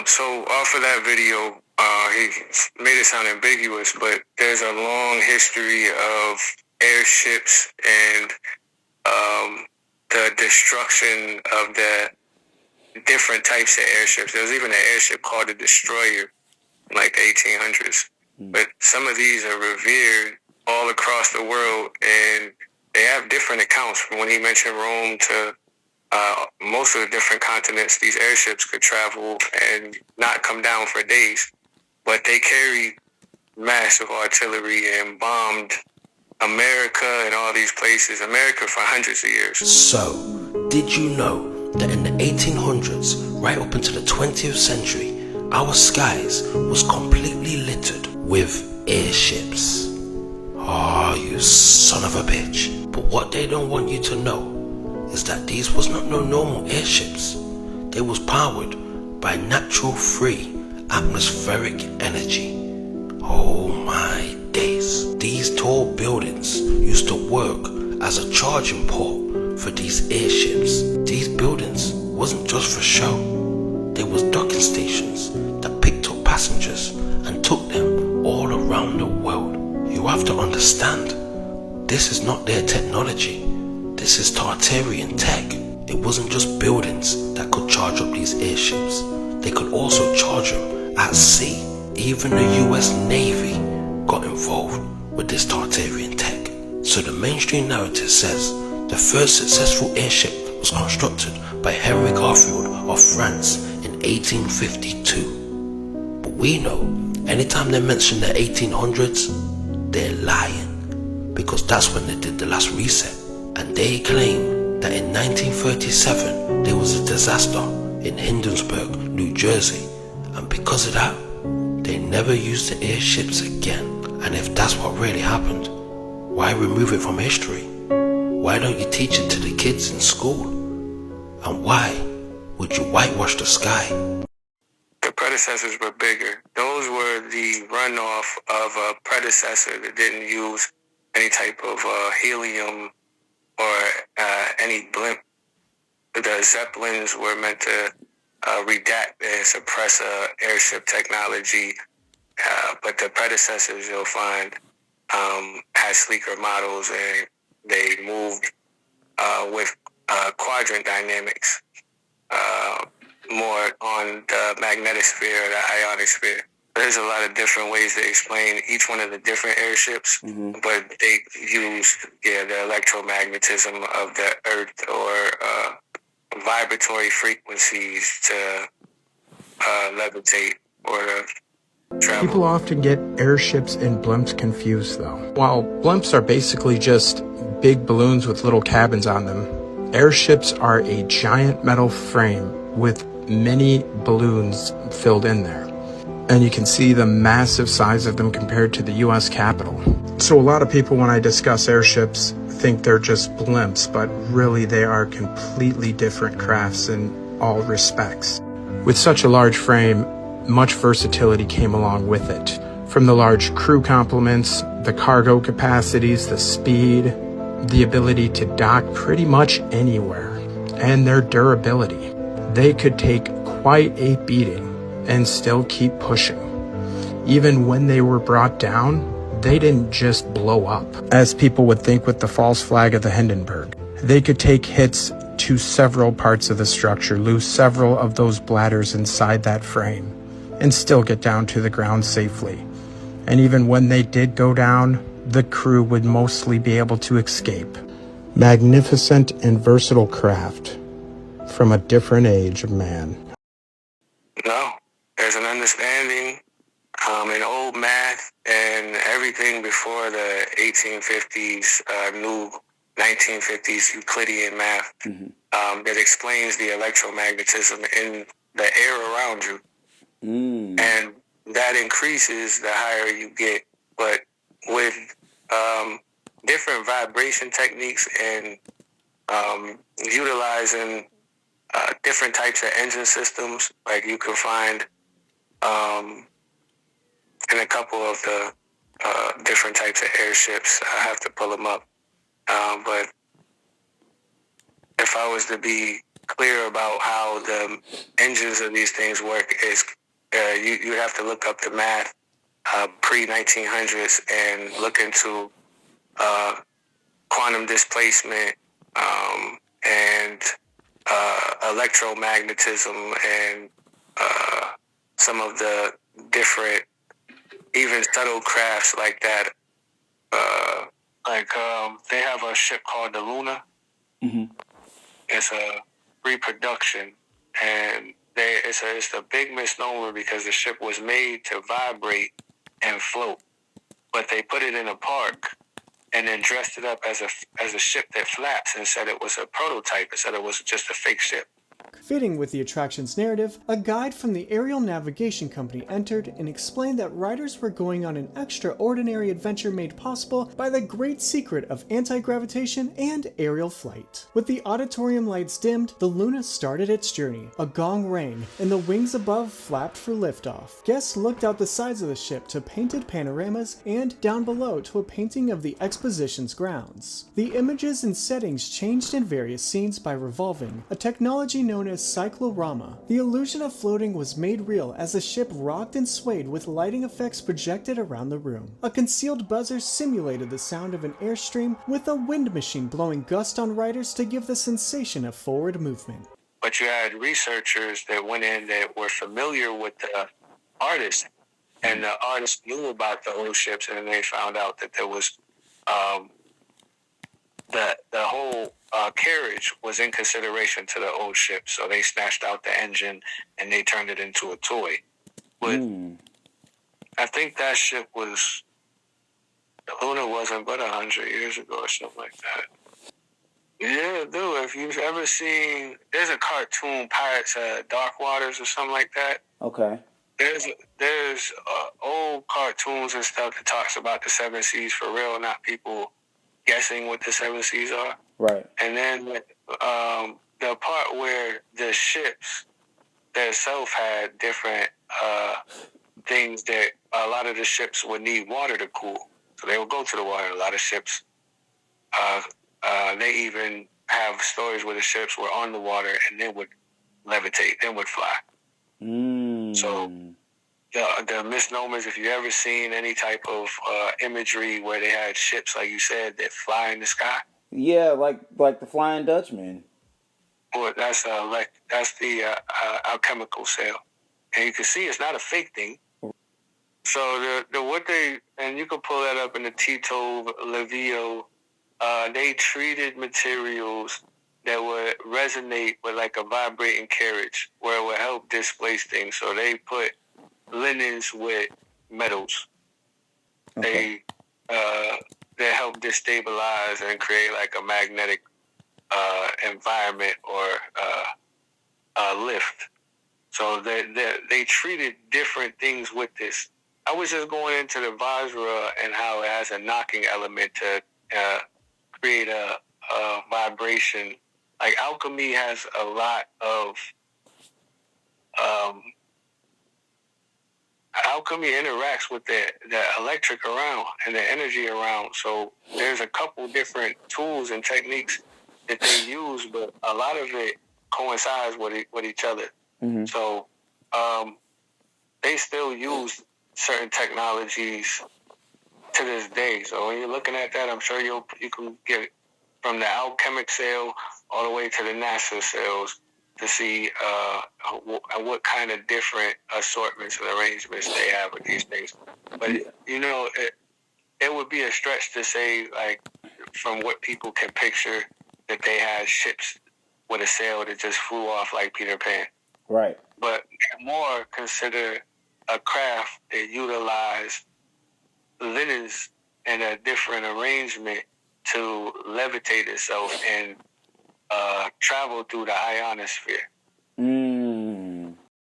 So off of that video, he made it sound ambiguous, but there's a long history of airships and the destruction of the different types of airships. There was even an airship called the Destroyer in like the 1800s. But some of these are revered all across the world, and they have different accounts. From when he mentioned Rome to most of the different continents, these airships could travel and not come down for days. But they carried massive artillery and bombed America and all these places, America for hundreds of years. So, did you know that in the 1800s, right up into the 20th century, our skies was completely littered with airships? Oh, you son of a bitch. But what they don't want you to know is that these was not no normal airships. They was powered by natural free atmospheric energy. Oh my days. These tall buildings used to work as a charging port for these airships. These buildings wasn't just for show. They was docking stations that picked up passengers and took them all around the world. You have to understand, this is not their technology. This is Tartarian tech. It wasn't just buildings that could charge up these airships. They could also charge them at sea. Even the US Navy got involved with this Tartarian tech. So the mainstream narrative says the first successful airship was constructed by Henry Garfield of France in 1852. But we know, anytime they mention the 1800s, they're lying, because that's when they did the last reset. And they claim that in 1937 there was a disaster in Hindenburg, New Jersey, and because of that, they never used the airships again. And if that's what really happened, why remove it from history? Why don't you teach it to the kids in school? And why would you whitewash the sky? The predecessors were bigger. Those were the runoff of a predecessor that didn't use any type of helium or any blimp. The Zeppelins were meant to redact and suppress airship technology, but the predecessors you'll find had sleeker models, and they moved with quadrant dynamics, more on the magnetosphere or the ionosphere. There's a lot of different ways to explain each one of the different airships, but they used the electromagnetism of the Earth or vibratory frequencies to levitate or to travel. People often get airships and blimps confused, though. While blimps are basically just big balloons with little cabins on them, airships are a giant metal frame with many balloons filled in there. And you can see the massive size of them compared to the US Capitol. So a lot of people, when I discuss airships, think they're just blimps, but really they are completely different crafts in all respects. With such a large frame, much versatility came along with it. From the large crew complements, the cargo capacities, the speed, the ability to dock pretty much anywhere, and their durability. They could take quite a beating and still keep pushing. Even when they were brought down, they didn't just blow up, as people would think with the false flag of the Hindenburg. They could take hits to several parts of the structure, lose several of those bladders inside that frame, and still get down to the ground safely. And even when they did go down, the crew would mostly be able to escape. Magnificent and versatile craft from a different age of man. No, there's an understanding in old math and everything before the 1850s, new 1950s Euclidean math that explains the electromagnetism in the air around you. And that increases the higher you get. But with different vibration techniques and utilizing different types of engine systems, like you can find in a couple of the different types of airships. I have to pull them up. But if I was to be clear about how the engines of these things work is you have to look up the math pre-1900s and look into quantum displacement and electromagnetism and some of the different, even subtle crafts like that. They have a ship called the Luna. Mm-hmm. It's a reproduction, and it's a big misnomer because the ship was made to vibrate and float, but they put it in a park and then dressed it up as a ship that flaps and said it was a prototype and said it was just a fake ship. Fitting with the attraction's narrative, a guide from the Aerial Navigation Company entered and explained that riders were going on an extraordinary adventure made possible by the great secret of anti-gravitation and aerial flight. With the auditorium lights dimmed, the Luna started its journey. A gong rang, and the wings above flapped for liftoff. Guests looked out the sides of the ship to painted panoramas and down below to a painting of the exposition's grounds. The images and settings changed in various scenes by revolving, a technology known as cyclorama. The illusion of floating was made real as the ship rocked and swayed with lighting effects projected around the room. A concealed buzzer simulated the sound of an airstream with a wind machine blowing gust on riders to give the sensation of forward movement. But you had researchers that went in that were familiar with the artist, and the artist knew about the old ships, and they found out that there was the whole carriage was in consideration to the old ship, so they snatched out the engine and they turned it into a toy. But I think that ship was, the Luna wasn't but 100 years ago or something like that. Yeah, dude, if you've ever seen, there's a cartoon, Pirates of Dark Waters or something like that. Okay. There's old cartoons and stuff that talks about the seven seas for real, not people guessing what the seven seas are. Right. And then the part where the ships themselves had different things that a lot of the ships would need water to cool. So they would go to the water. A lot of ships, they even have stories where the ships were on the water and then would levitate, then would fly. So the misnomers, if you ever seen any type of imagery where they had ships, like you said, that fly in the sky. Yeah, like the Flying Dutchman. Well, that's the alchemical sail, and you can see it's not a fake thing. So and you can pull that up in the Tito Livio. They treated materials that would resonate with like a vibrating carriage, where it would help displace things. So they put linens with metals. Okay. They help destabilize and create like a magnetic environment or lift. So they treated different things with this. I was just going into the Vajra and how it has a knocking element to create a vibration. Like alchemy has a lot of alchemy interacts with the electric around and the energy around. So there's a couple different tools and techniques that they use, but a lot of it coincides with each other. Mm-hmm. So they still use certain technologies to this day. So when you're looking at that, I'm sure you can get it from the alchemic sail all the way to the NASA sails to see what kind of different assortments and arrangements they have with these things. But, you know, it would be a stretch to say, like, from what people can picture, that they had ships with a sail that just flew off like Peter Pan. Right. But more consider a craft that utilized linens and a different arrangement to levitate itself and travel through the ionosphere.